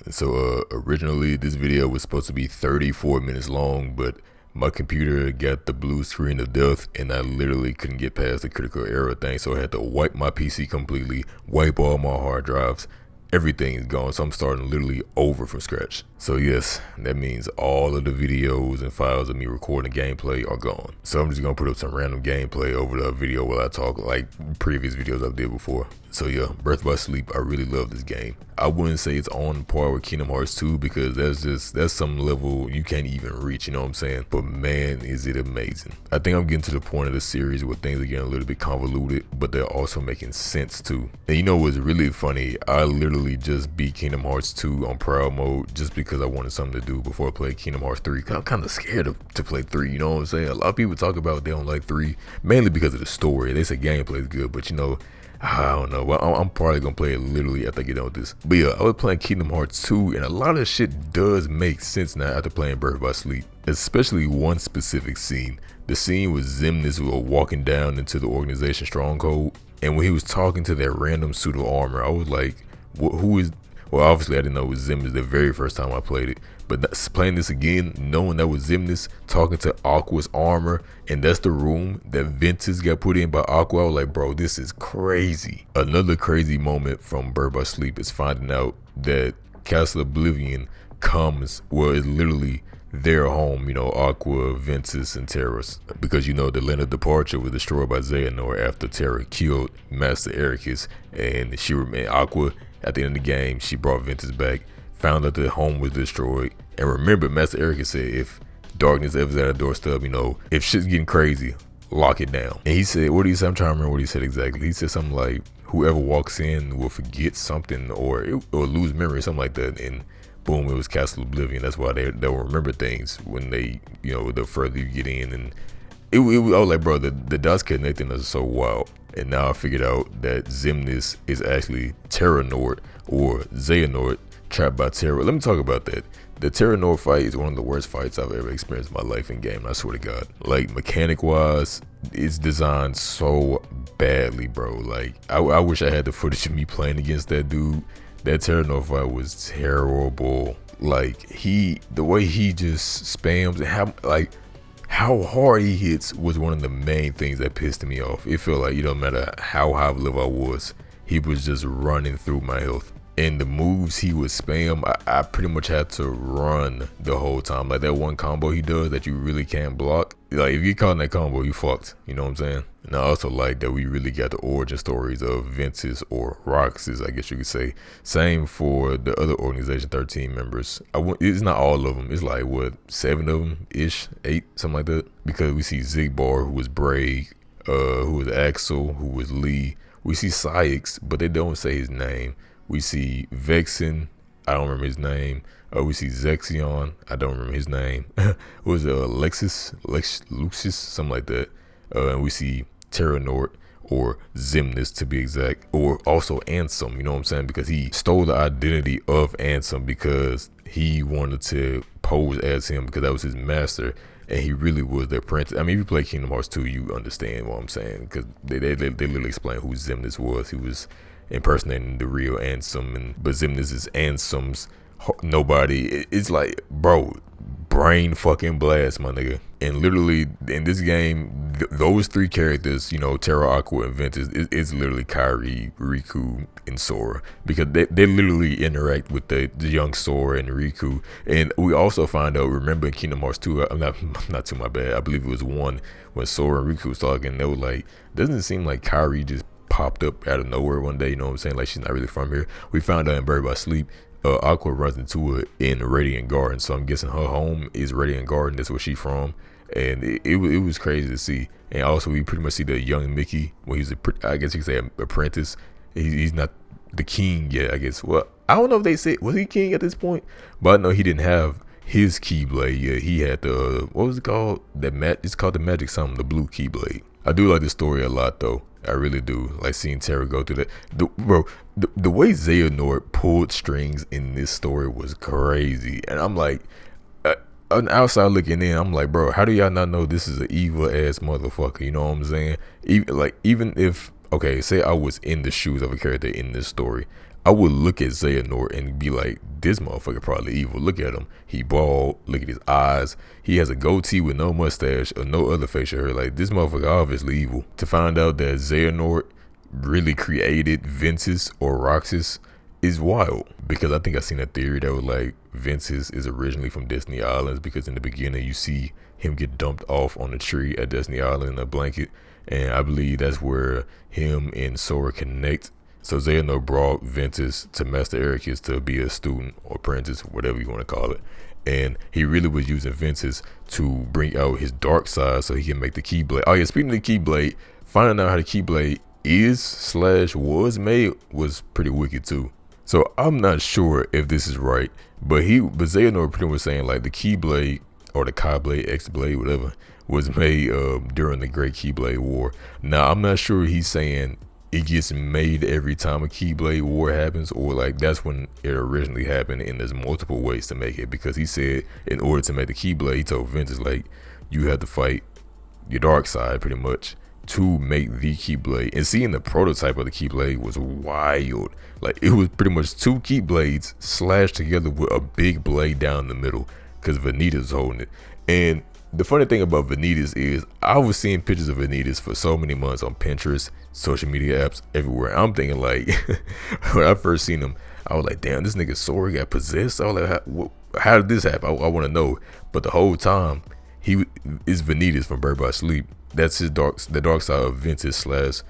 So originally this video was supposed to be 34 minutes long, but my computer got the blue screen of death and I literally couldn't get past the critical error thing, so I had to wipe my PC completely, wipe all my hard drives. Everything is gone, so I'm starting literally over from scratch. So yes, that means all of the videos and files of me recording gameplay are gone. So I'm just gonna put up some random gameplay over the video while I talk, like previous videos I've did before. So yeah, Birth by Sleep, I really love this game. I wouldn't say it's on par with Kingdom Hearts 2 because that's some level you can't even reach, you know what I'm saying? But man, is it amazing. I think I'm getting to the point of the series where things are getting a little bit convoluted, but they're also making sense too. And you know what's really funny? I literally just beat Kingdom Hearts 2 on proud mode just because I wanted something to do before I played Kingdom Hearts 3. I'm kind of scared to play 3, you know what I'm saying? A lot of people talk about they don't like 3, mainly because of the story. They say gameplay is good, but you know, I don't know. Well, I'm probably gonna play it literally after I get done with this. But yeah, I was playing Kingdom Hearts 2, and a lot of shit does make sense now after playing Birth by Sleep. Especially one specific scene. The scene with Xemnas walking down into the organization stronghold, and when he was talking to that random suit of armor, I was like, who is? Well, obviously I didn't know it was Xemnas the very first time I played it, but playing this again, knowing that was Xemnas talking to Aqua's armor, and that's the room that Ventus got put in by Aqua, I was like, bro, this is crazy. Another crazy moment from Birth by Sleep is finding out that Castle Oblivion comes, well, it's literally their home, you know, Aqua, Ventus, and Terra's, because you know the land of departure was destroyed by Xehanort after Terra killed Master Ericus, and she remained Aqua. At the end of the game, she brought Ventus back, found out the home was destroyed, and remember, Master Ericus said if darkness ever's at our doorstep, you know, if shit's getting crazy, lock it down. And he said, what did he say? I'm trying to remember what he said exactly. He said something like, whoever walks in will forget something or lose memory or something like that. And boom, it was Castle Oblivion. That's why they'll remember things when they, you know, the further you get in. And I was like, bro, the dots connecting us so wild. And now I figured out that Xemnas is actually Terranort or Xehanort trapped by Terra. Let me talk about that. The Terranort fight is one of the worst fights I've ever experienced in my life in game. I swear to God. Like mechanic wise, it's designed so badly, bro. Like I wish I had the footage of me playing against that dude. That Terranort fight was terrible. Like the way he just spams and how hard he hits was one of the main things that pissed me off. It felt like, you don't matter how high of level I was, he was just running through my health. And the moves he would spam, I pretty much had to run the whole time. Like that one combo he does that you really can't block. Like if you caught in that combo, you fucked. You know what I'm saying? And I also like that we really got the origin stories of Ventus or Roxas, I guess you could say. Same for the other organization 13 members. It's not all of them. It's like what, 7 of them ish, 8, something like that. Because we see Zigbar, who was Braig, who was Axel, who was Lee. We see Syx, but they don't say his name. We see Vexen, I don't remember his name. We see Zexion, I don't remember his name. Was it Lucius, something like that. And we see Terranort, or Xemnas to be exact, or also Ansem, you know what I'm saying? Because he stole the identity of Ansem because he wanted to pose as him because that was his master. And he really was the apprentice. I mean, if you play Kingdom Hearts 2, you understand what I'm saying. Because they literally explain who Xemnas was. He was impersonating the real Ansem, but Xemnas is Ansem's nobody. It's like, bro, brain fucking blast, my nigga. And literally in this game, those 3 characters, you know, Terra, Aqua, and Ventus, it's literally Kairi, Riku, and Sora, because they literally interact with the young Sora and Riku. And we also find out, remember in Kingdom Hearts 2, I'm not too my bad, I believe it was 1, when Sora and Riku was talking, they were like, doesn't it seem like Kairi just popped up out of nowhere one day, you know what I'm saying? Like she's not really from here. We found out in Birth by Sleep, Aqua runs into it in Radiant Garden, so I'm guessing her home is Radiant Garden. That's where she's from, and it was crazy to see. And also we pretty much see the young Mickey when he's I guess you could say an apprentice. He's not the king yet, I guess. Well, I don't know if they said was he king at this point, but I know he didn't have his Keyblade yet. He had the what was it called? It's called the magic something, the blue Keyblade. I do like the story a lot though. I really do like seeing Terra go through that. The way Xehanort pulled strings in this story was crazy, and I'm like, an outside looking in, I'm like, bro, how do y'all not know this is an evil ass motherfucker? You know what I'm saying? Even if okay, say I was in the shoes of a character in this story, I would look at Xehanort and be like, this motherfucker probably evil. Look at him. He bald. Look at his eyes. He has a goatee with no mustache or no other facial hair. Like, this motherfucker obviously evil. To find out that Xehanort really created Ventus or Roxas is wild. Because I think I seen a theory that was like, Ventus is originally from Destiny Islands, because in the beginning you see him get dumped off on a tree at Destiny Island in a blanket. And I believe that's where him and Sora connect. So Xehanort brought Ventus to Master Ericus to be a student or apprentice, whatever you want to call it. And he really was using Ventus to bring out his dark side so he can make the Keyblade. Oh yeah, speaking of the Keyblade, finding out how the Keyblade was made was pretty wicked too. So I'm not sure if this is right, but Xehanort pretty much saying like the Keyblade or the Keyblade, X-Blade, whatever, was made during the Great Keyblade War. Now I'm not sure he's saying it gets made every time a Keyblade War happens, or like that's when it originally happened and there's multiple ways to make it, because he said in order to make the Keyblade, he told Ventus like you have to fight your dark side pretty much to make the Keyblade. And seeing the prototype of the Keyblade was wild. Like it was pretty much two Keyblades slashed together with a big blade down the middle, because Vanitas holding it. And the funny thing about Vanitas is I was seeing pictures of Vanitas for so many months on Pinterest, social media apps, everywhere. I'm thinking like, when I first seen him, I was like, damn, this nigga Sora got possessed. I was like, how did this happen? I want to know. But the whole time, he is Vanitas from Bird by Sleep. That's the dark side of Ventus slash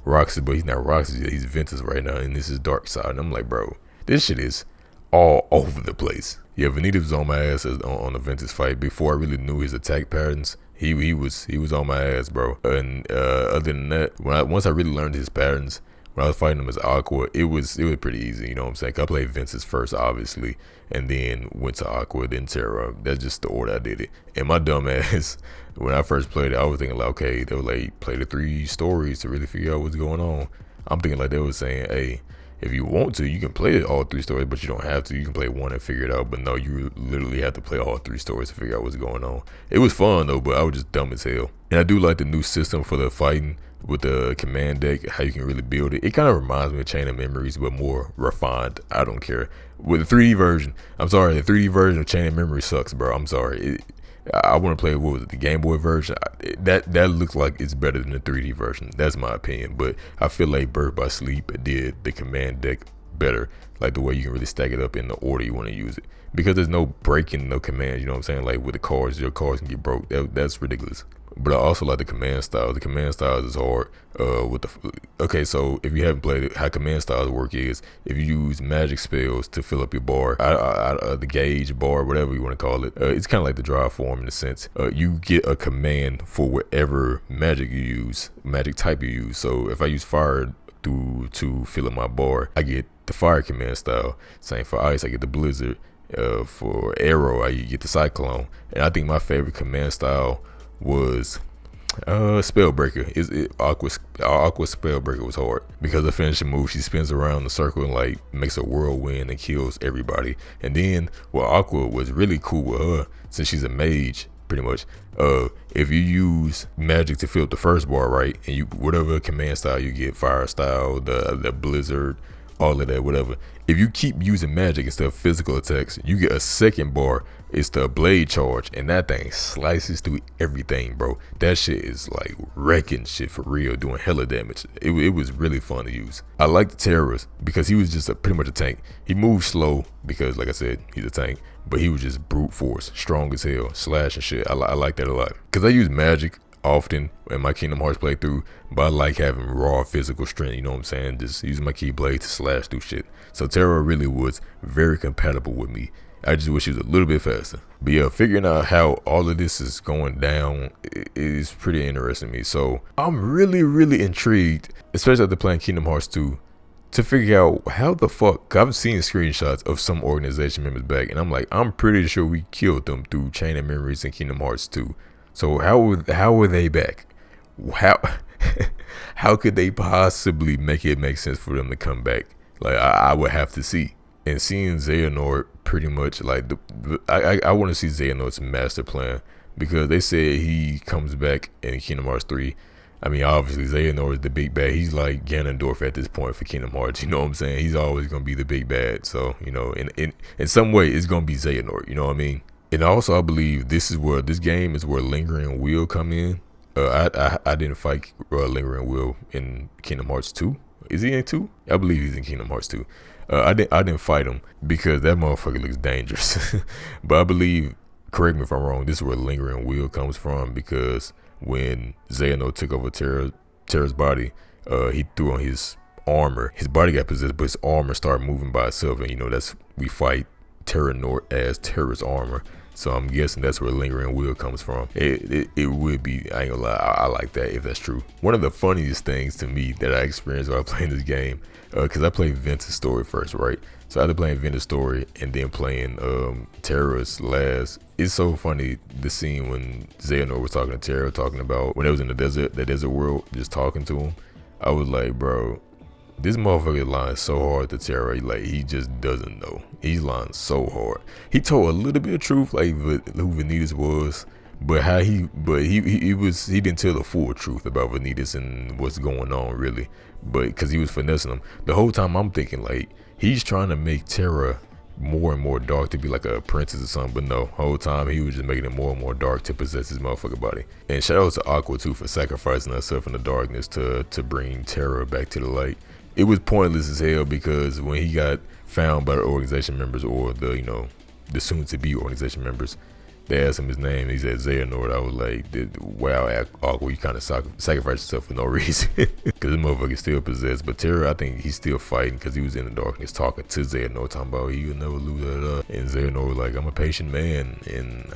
Roxas, but he's not Roxas yet. He's Ventus right now, and this is dark side. And I'm like, bro, this shit is all over the place. Yeah, Vanitas was on my ass on the Ventus fight before I really knew his attack patterns. He was on my ass, bro. And other than that, once I really learned his patterns, when I was fighting him as Aqua, it was pretty easy. You know what I'm saying? I played Ventus first, obviously, and then went to Aqua, then Terra. That's just the order I did it. And my dumb ass, when I first played it, I was thinking like, okay, they were like play the 3 stories to really figure out what's going on. I'm thinking like they were saying, hey, if you want to, you can play all 3 stories, but you don't have to. You can play one and figure it out. But no, you literally have to play all 3 stories to figure out what's going on. It was fun though, but I was just dumb as hell. And I do like the new system for the fighting with the command deck, how you can really build it. It kind of reminds me of Chain of Memories, but more refined. I don't care. With the 3D version, I'm sorry, the 3D version of Chain of Memories sucks, bro. I'm sorry. I want to play, what was it, the Game Boy version? That looks like it's better than the 3D version. That's my opinion. But I feel like Bird by Sleep did the command deck better, like the way you can really stack it up in the order you want to use it, because there's no breaking no commands. You know what I'm saying? Like with the cards, your cards can get broke. That's ridiculous. But I also like the command style. The command styles is hard. Okay, so if you haven't played it, how command styles work is if you use magic spells to fill up your bar, the gauge bar, whatever you want to call it. It's kind of like the drive form in a sense. You get a command for whatever magic you use, magic type you use. So if I use fire to fill up my bar, I get the fire command style. Same for ice, I get the blizzard. For arrow, I get the cyclone. And I think my favorite command style was Spellbreaker. Aqua Spellbreaker was hard because the finishing move, she spins around the circle and like makes a whirlwind and kills everybody. And then what Aqua was really cool with her, since she's a mage pretty much, if you use magic to fill up the first bar, right, and you whatever command style you get, fire style, the blizzard, all of that, whatever, if you keep using magic instead of physical attacks, you get a second bar. It's the blade charge, and that thing slices through everything, bro. That shit is like wrecking shit for real, doing hella damage. It was really fun to use. I like the Terrorist because he was just pretty much a tank. He moved slow because, like I said, he's a tank, but he was just brute force, strong as hell, slash and shit. I like that a lot because I use magic often in my Kingdom Hearts playthrough, but I like having raw physical strength, you know what I'm saying? Just using my Keyblade to slash through shit. So Terra really was very compatible with me. I just wish he was a little bit faster. But yeah, figuring out how all of this is going down is pretty interesting to me. So I'm really intrigued, especially after playing Kingdom Hearts 2, to figure out how the fuck, I've seen screenshots of some organization members back, and I'm like, I'm pretty sure we killed them through Chain of Memories and Kingdom Hearts 2. So how were they back? How could they possibly make it make sense for them to come back? Like I would have to see. And seeing Xehanort pretty much like I want to see Xehanort's master plan, because they said he comes back in Kingdom Hearts 3 I mean, obviously Xehanort is the big bad. He's like Ganondorf at this point for Kingdom Hearts. You know what I'm saying? He's always gonna be the big bad. So you know, in some way, it's gonna be Xehanort. You know what I mean? And also, I believe this game is where Lingering Will come in. I didn't fight Lingering Will in Kingdom Hearts 2. Is he in 2? I believe he's in Kingdom Hearts 2. I didn't fight him because that motherfucker looks dangerous. But I believe, correct me if I'm wrong, this is where Lingering Will comes from, because when Xehanort took over Terra's body, he threw on his armor. His body got possessed, but his armor started moving by itself, and you know we fight Terranort as Terra's armor. So I'm guessing that's where Lingering Will comes from. It would be, I ain't gonna lie, I like that if that's true. One of the funniest things to me that I experienced while playing this game, because I played Ventus Story first, right? So after playing Ventus Story and then playing Terra's last, it's so funny the scene when Xehanort was talking to Terra, talking about when it was in the desert world, just talking to him. I was like, bro, this motherfucker lying so hard to Terra, like he just doesn't know. He's lying so hard. He told a little bit of truth, like who Vanitas was, but he didn't tell the full truth about Vanitas and what's going on really. But because he was finessing him the whole time, I'm thinking like he's trying to make Terra more and more dark to be like a princess or something, but no, whole time he was just making it more and more dark to possess his motherfucking body. And shout out to Aqua too for sacrificing herself in the darkness to bring Terra back to the light. It was pointless as hell because when he got found by the organization members, or the the soon-to-be organization members, they asked him his name. He said Xehanort. I was like, wow, Aqua, you kind of sacrificed yourself for no reason, because the motherfucker still possessed. But Terra, I think he's still fighting because he was in the darkness talking to Xehanort, talking about he would never lose that up. And Xehanort was like, I'm a patient man, and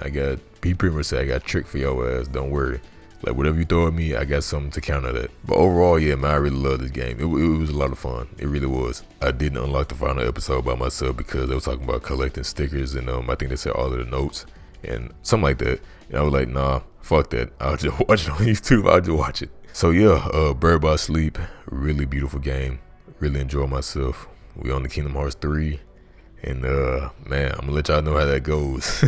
he pretty much said, I got tricked for your ass. Don't worry. Like, whatever you throw at me, I got something to counter that. But overall, yeah, man, I really love this game. It was a lot of fun. It really was. I didn't unlock the final episode by myself because they were talking about collecting stickers, and I think they said all of the notes and something like that. And I was like, nah, fuck that. I'll just watch it on YouTube. I'll just watch it. So yeah, Bird by Sleep, really beautiful game. Really enjoy myself. We on the Kingdom Hearts 3. And man, I'm gonna let y'all know how that goes.